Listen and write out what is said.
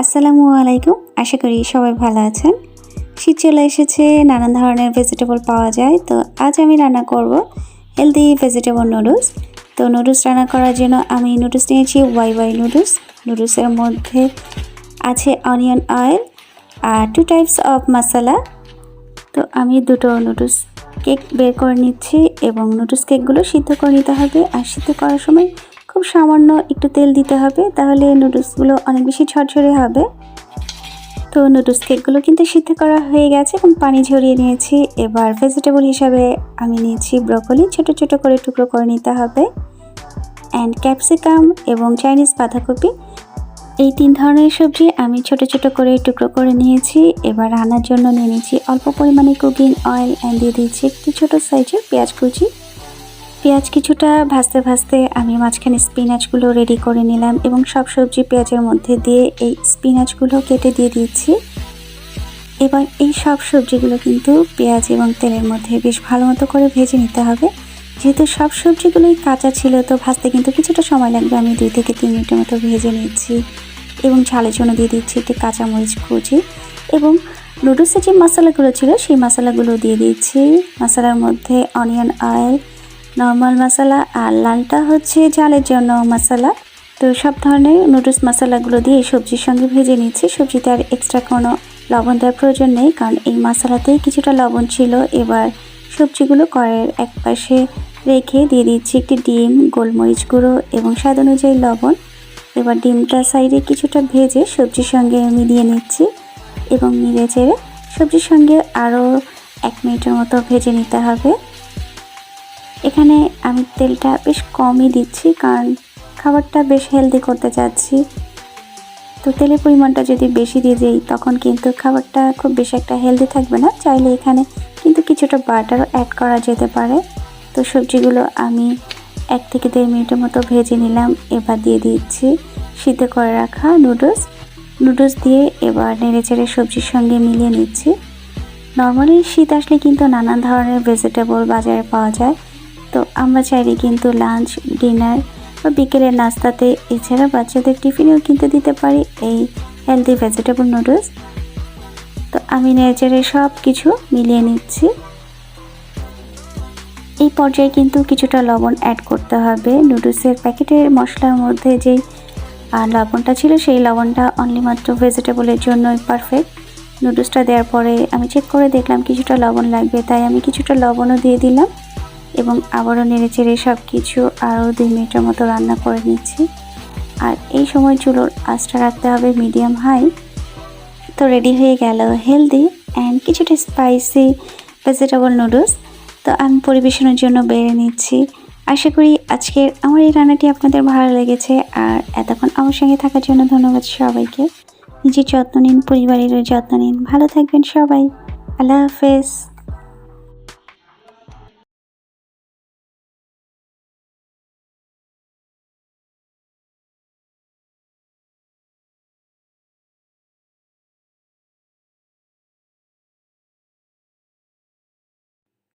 আসসালামু আলাইকুম। আশা করি সবাই ভালো আছেন। শীত চলে এসেছে, নানান ধরনের ভেজিটেবল পাওয়া যায়। তো আজ আমি রান্না করব হেলদি ভেজিটেবল নুডলস। তো নুডলস রান্না করার জন্য আমি নুডলস নিয়েছি ওয়াই নুডলস। নুডলসের মধ্যে আছে অনিয়ন অয়েল আর 2 টাইপস অফ মশলা। তো আমি দুটো নুডলস কেক বের করে নিচ্ছি এবং নুডলস কেকগুলো সিদ্ধ করে নিতে হবে। আর সিদ্ধ করার সময় খুব সামান্য একটু তেল দিতে হবে, তাহলে নুডলসগুলো অনেক বেশি ঝরঝরে হবে। তো নুডলস কেকগুলো কিন্তু সিদ্ধ করা হয়ে গেছে এবং পানি ঝরিয়ে নিয়েছি। এবার ভেজিটেবল হিসাবে আমি নিয়েছি ব্রকলি, ছোট ছোট করে টুকরো করে নিতে হবে, অ্যান্ড ক্যাপসিকাম এবং চাইনিজ বাঁধাকপি। এই 3 ধরনের সবজি আমি ছোট ছোট করে টুকরো করে নিয়েছি। এবার রান্নার জন্য নিয়ে নিয়েছি অল্প পরিমাণে কুকিং অয়েল, অ্যান্ড দিয়ে দিয়েছি একটি ছোটো সাইজের পেঁয়াজ কুচি। পেঁয়াজ কিছুটা ভাজতে ভাজতে আমি মাঝখানে স্পিনাচগুলো রেডি করে নিলাম এবং সব সবজি পেঁয়াজের মধ্যে দিয়ে এই স্পিনাচগুলো কেটে দিয়ে দিচ্ছি। এবার এই সব সবজিগুলো কিন্তু পেঁয়াজ এবং তেলের মধ্যে বেশ ভালো মতো করে ভেজে নিতে হবে। যেহেতু সব সবজিগুলোই কাঁচা ছিল, তো ভাজতে কিন্তু কিছুটা সময় লাগবে। আমি 2 থেকে 3 মিনিটের মতো ভেজে নিচ্ছি এবং ঝালের জন্য দিয়ে দিচ্ছি একটি কাঁচামরিচ কুচি এবং নুডলসের যে মশলাগুলো ছিল সেই মশলাগুলো দিয়ে দিচ্ছি। মশলার মধ্যে অনিয়ন অয়েল, নর্মাল মশলা, আর লালটা হচ্ছে ঝালের জন্য মশলা। তো সব ধরনের নুডলস মশলাগুলো দিয়ে এই সবজির সঙ্গে ভেজে নিচ্ছি। সবজিতে আর এক্সট্রা কোনো লবণ দেওয়ার প্রয়োজন নেই, কারণ এই মশলাতেই কিছুটা লবণ ছিল। এবার সবজিগুলো কড়াইয়ের এক পাশে রেখে দিয়ে দিচ্ছি একটি ডিম, গোলমরিচ গুঁড়ো এবং স্বাদ অনুযায়ী লবণ। এবার ডিমটা সাইডে কিছুটা ভেজে সবজির সঙ্গে মিলিয়ে নিচ্ছি এবং নেড়ে চেড়ে সবজির সঙ্গে আরও 1 মিনিটের মতো ভেজে নিতে হবে। এখানে আমি তেলটা বেশ কমই দিচ্ছি, কারণ খাবারটা বেশ হেলদি করতে চাচ্ছি। তো তেলের পরিমাণটা যদি বেশি দিয়ে দিই তখন কিন্তু খাবারটা খুব বেশি একটা হেলদি থাকবে না। চাইলে এখানে কিন্তু কিছুটা বাটারও অ্যাড করা যেতে পারে। তো সবজিগুলো আমি 1 থেকে 1.5 মিনিটের মতো ভেজে নিলাম। এবার দিয়ে দিচ্ছি সিদ্ধ করে রাখা নুডলস দিয়ে এবার নেড়েচেড়ে সবজির সঙ্গে মিলিয়ে নিচ্ছি। নর্মালি শীত আসলে কিন্তু নানান ধরনের ভেজিটেবল বাজারে পাওয়া যায়। তো আমরা চাইলে কিন্তু লাঞ্চ, ডিনার বা বিকেলের নাস্তাতে, এছাড়া বাচ্চাদের টিফিনেও কিনতে দিতে পারি এই হেলদি ভেজিটেবল নুডলস। তো আমি নেড়েচেড়ে সব কিছু মিলিয়ে নিচ্ছি। এই পর্যায়ে কিন্তু কিছুটা লবণ অ্যাড করতে হবে। নুডলসের প্যাকেটের মশলার মধ্যে যেই লবণটা ছিল সেই লবণটা অনলি মাত্র ভেজিটেবলের জন্যই পারফেক্ট। নুডলসটা দেওয়ার পরে আমি চেক করে দেখলাম কিছুটা লবণ লাগবে, তাই আমি কিছুটা লবণও দিয়ে দিলাম এবং আবারও নেড়েচেড়ে সব কিছু আরও 2 মিনিটের মতো রান্না করে নিচ্ছি। আর এই সময় চুলোর আঁচটা রাখতে হবে মিডিয়াম হাই। তো রেডি হয়ে গেল হেলদি অ্যান্ড কিছুটা স্পাইসি ভেজিটেবল নুডলস। তো আমি পরিবেশনের জন্য বেড়ে নিচ্ছি। আশা করি আজকের আমার এই রান্নাটি আপনাদের ভালো লেগেছে। আর এতক্ষণ আমার সঙ্গে থাকার জন্য ধন্যবাদ সবাইকে। নিজের যত্ন নিন, পরিবারেরও যত্ন নিন। ভালো থাকবেন সবাই। আল্লাহ হাফেজ।